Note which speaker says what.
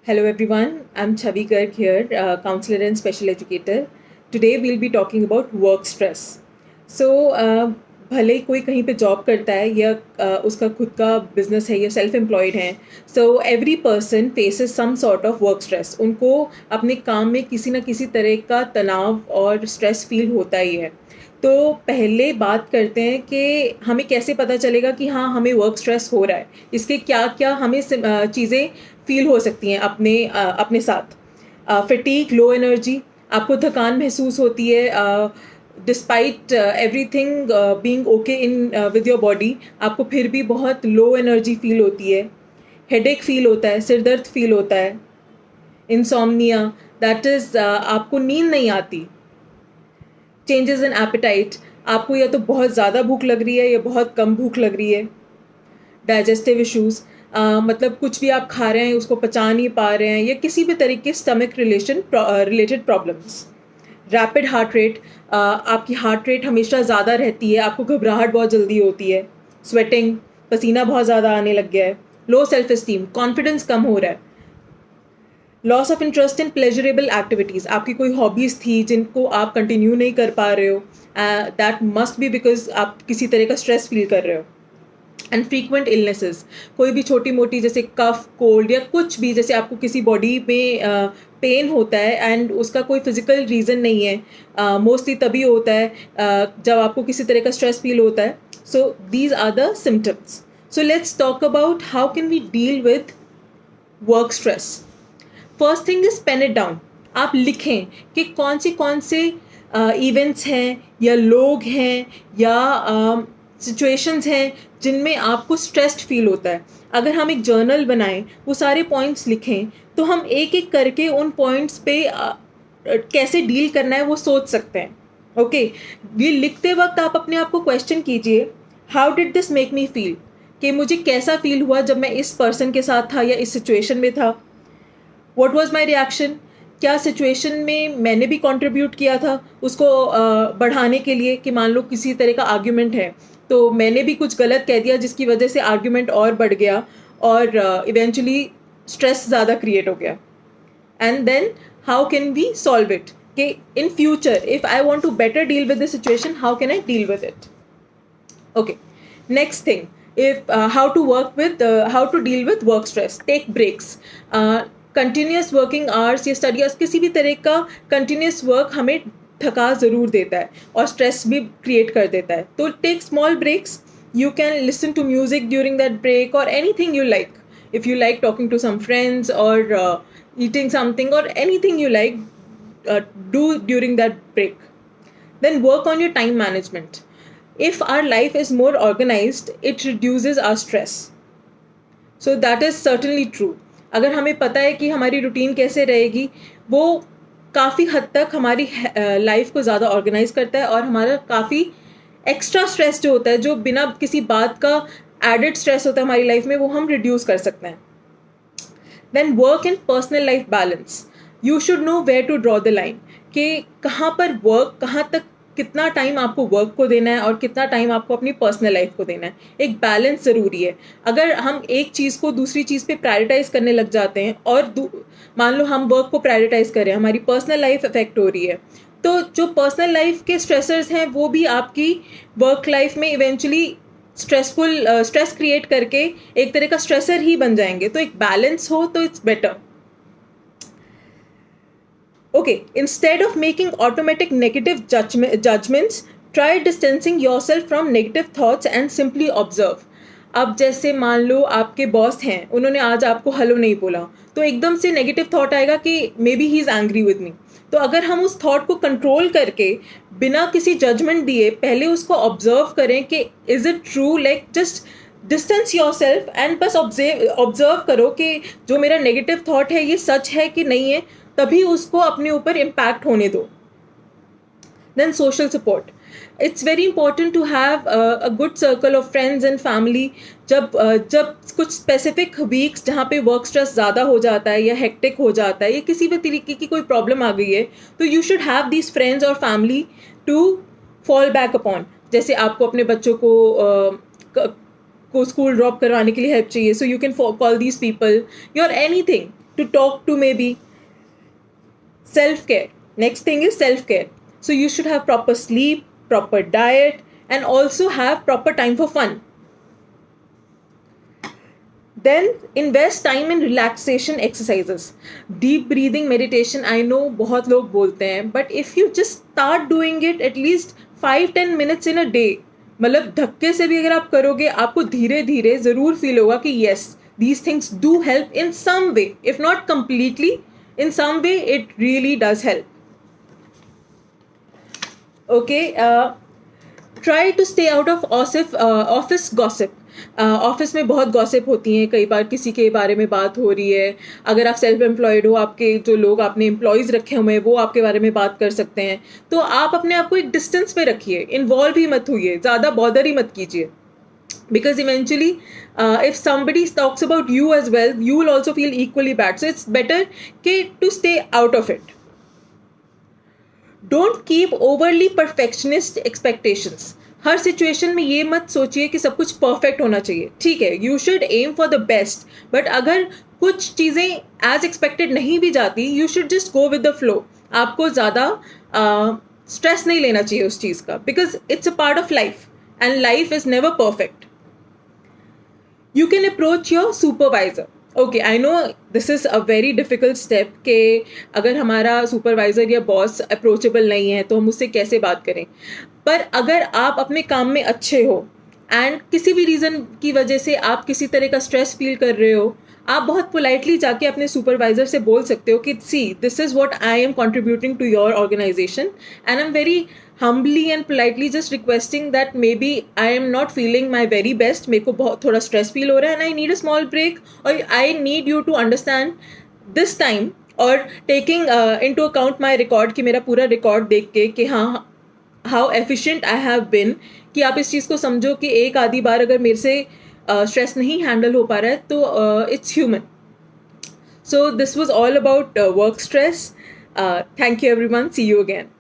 Speaker 1: Hello everyone, I'm Chavi Garg here, counselor and special educator. Today we'll be talking about work stress. So भले ही कोई कहीं पे job करता है या उसका खुद का बिजनेस है या सेल्फ एम्प्लॉयड है, so every person faces some sort of work stress. उनको अपने काम में किसी ना किसी तरह का तनाव और स्ट्रेस फील होता ही है. तो पहले बात करते हैं कि हमें कैसे पता चलेगा कि हाँ हमें वर्क स्ट्रेस हो रहा है. इसके क्या क्या हमें चीज़ें फील हो सकती हैं अपने साथ. फटीग, लो एनर्जी, आपको थकान महसूस होती है despite everything being okay in with your body. आपको फिर भी बहुत लो एनर्जी फील होती है. हेडेक फील होता है, सिर दर्द फील होता है. इंसोम्निया, दैट इज़ आपको नींद नहीं आती. चेंजेस इन एपेटाइट, आपको या तो बहुत ज़्यादा भूख लग रही है या बहुत कम भूख लग रही है. डाइजेस्टिव इश्यूज़, मतलब कुछ भी आप खा रहे हैं उसको पचा नहीं पा रहे हैं या किसी भी तरीके stomach related problems. Rapid heart rate, आपकी हार्ट रेट हमेशा ज़्यादा रहती है, आपको घबराहट बहुत जल्दी होती है. स्वेटिंग, पसीना बहुत ज़्यादा आने लग गया है. लो सेल्फ इस्टीम, कॉन्फिडेंस कम हो रहा है. Loss of interest in pleasurable activities, आपकी कोई हॉबीज़ थी जिनको आप कंटिन्यू नहीं कर पा रहे हो. दैट मस्ट बी बिकॉज आप किसी तरह का स्ट्रेस फील कर रहे हो. एंड फ्रीक्वेंट इलनेसेस, कोई भी छोटी मोटी जैसे कफ, कोल्ड या कुछ भी, जैसे आपको किसी बॉडी में पेन होता है एंड उसका कोई फिजिकल रीज़न नहीं है. मोस्टली तभी होता है जब आपको किसी तरह का स्ट्रेस फील होता है. So these are the symptoms. So let's talk about how can we deal with work stress. First thing is pen it down. आप लिखें कि कौन से इवेंट्स हैं या लोग हैं या सिचुएशंस हैं जिनमें आपको स्ट्रेस्ड फील होता है. अगर हम एक जर्नल बनाएं, वो सारे पॉइंट्स लिखें, तो हम एक एक करके उन पॉइंट्स पे कैसे डील करना है वो सोच सकते हैं. ओके, ये लिखते वक्त आप अपने आप को क्वेश्चन कीजिए, how did this make me feel, कि मुझे कैसा फील हुआ जब मैं इस पर्सन के साथ था या इस सिचुएशन में था. व्हाट वाज माय रिएक्शन, क्या सिचुएशन में मैंने भी कंट्रीब्यूट किया था उसको बढ़ाने के लिए, कि मान लो किसी तरह का आर्ग्यूमेंट है तो मैंने भी कुछ गलत कह दिया जिसकी वजह से आर्ग्यूमेंट और बढ़ गया और इवेंचुअली स्ट्रेस ज़्यादा क्रिएट हो गया. And then how can we solve it, कि in future if I want to better deal with the situation, how can I deal with it. Okay, next thing, if how to deal with work stress. Take breaks. Continuous working hours या study hours, किसी भी तरह का continuous work हमें थका ज़रूर देता है और स्ट्रेस भी क्रिएट कर देता है. तो take small breaks. You can listen to music during that break or anything you like. If you like talking to some friends or eating something or anything you like, do during that break. Then work on your time management. If our life is more organized, it reduces our stress. So that is certainly true. अगर हमें पता है कि हमारी routine कैसे रहेगी, वो काफ़ी हद तक हमारी लाइफ को ज़्यादा ऑर्गेनाइज करता है और हमारा काफ़ी एक्स्ट्रा स्ट्रेस जो होता है, जो बिना किसी बात का एडेड स्ट्रेस होता है हमारी लाइफ में, वो हम रिड्यूस कर सकते हैं. Then work and personal life balance. You should know where to draw the line. कि कहाँ पर वर्क, कहाँ तक कितना टाइम आपको वर्क को देना है और कितना टाइम आपको अपनी पर्सनल लाइफ को देना है. एक बैलेंस ज़रूरी है. अगर हम एक चीज़ को दूसरी चीज़ पे प्रायोरिटाइज़ करने लग जाते हैं और मान लो हम वर्क को प्रायोरिटाइज़ कर रहे हैं, हमारी पर्सनल लाइफ अफेक्ट हो रही है, तो जो पर्सनल लाइफ के स्ट्रेसर्स हैं वो भी आपकी वर्क लाइफ में इवेंचुअली स्ट्रेस क्रिएट करके एक तरह का स्ट्रेसर ही बन जाएंगे. तो एक बैलेंस हो तो it's better. Okay, instead of making automatic negative judgments, try distancing yourself from negative thoughts and simply observe. अब जैसे मान लो आपके बॉस हैं, उन्होंने आज आपको हेलो नहीं बोला, तो एकदम से नेगेटिव थॉट आएगा कि may be he is angry with me. तो अगर हम उस थॉट को कंट्रोल करके बिना किसी जजमेंट दिए पहले उसको ऑब्जर्व करें कि is it true, like just distance your self and बस ऑब्जर्व करो कि जो मेरा नेगेटिव थॉट है ये सच है कि नहीं है, तभी उसको अपने ऊपर इम्पैक्ट होने दो. Then social support. It's very important to have a good circle of friends and family. जब कुछ स्पेसिफिक वीक्स जहाँ पे वर्क स्ट्रेस ज़्यादा हो जाता है या हेक्टिक हो जाता है या किसी भी तरीके की कोई प्रॉब्लम आ गई है, तो you should have these friends और family to fall back upon. जैसे आपको अपने बच्चों को स्कूल ड्रॉप करवाने के लिए हेल्प चाहिए, so you can call these people. Your anything, to talk to maybe. Self-care. Next thing is self-care. So you should have proper sleep, proper diet, and also have proper time for fun. Then invest time in relaxation exercises. Deep breathing meditation, I know बहुत लोग बोलते हैं, but if you just start doing it at least 5-10 minutes in a day, मतलब धक्के से भी अगर आप करोगे, आपको धीरे धीरे ज़रूर फील होगा कि yes, these things do help in some way, if not completely, in some way it really does help. Okay, try to stay out of office gossip. Office में बहुत गॉसिप होती हैं, कई बार किसी के बारे में बात हो रही है. अगर आप सेल्फ एम्प्लॉयड हो, आपके जो लोग आपने एम्प्लॉयज़ रखे हुए हैं वो आपके बारे में बात कर सकते हैं. तो आप अपने आप को एक डिस्टेंस पे रखिए, इन्वॉल्व ही मत होइए, ज़्यादा बॉदर ही मत कीजिए. Because eventually, if somebody talks about you as well, you will also feel equally bad. So it's better to stay out of it. Don't keep overly perfectionist expectations. Her situation में ये मत सोचिए कि सब कुछ perfect होना चाहिए. ठीक है, you should aim for the best, but अगर कुछ चीज़ें एज एक्सपेक्टेड नहीं भी जाती, you should just go with the flow. आपको ज़्यादा स्ट्रेस नहीं लेना चाहिए उस चीज़ का, because it's a part of life and life is never perfect. You can approach your supervisor. Okay, I know this is a very difficult step कि अगर हमारा supervisor या boss approachable नहीं है तो हम उससे कैसे बात करें. पर अगर आप अपने काम में अच्छे हो एंड किसी भी रीज़न की वजह से आप किसी तरह का स्ट्रेस फील कर रहे हो, आप बहुत पोलाइटली जाके अपने सुपरवाइजर से बोल सकते हो कि see this is what I am contributing to your organization and I am very humbly and politely just requesting that maybe I am not feeling my very best, मेरे को बहुत थोड़ा stress feel हो रहा है and I need a small break, or I need you to understand this time, or taking into account my record कि मेरा पूरा record देख के कि हाँ how efficient I have been, कि आप इस चीज़ को समझो कि एक आधी बार अगर मेरे से stress नहीं handle हो पा रहा है तो it's human. So this was all about work stress. Thank you everyone. See you again.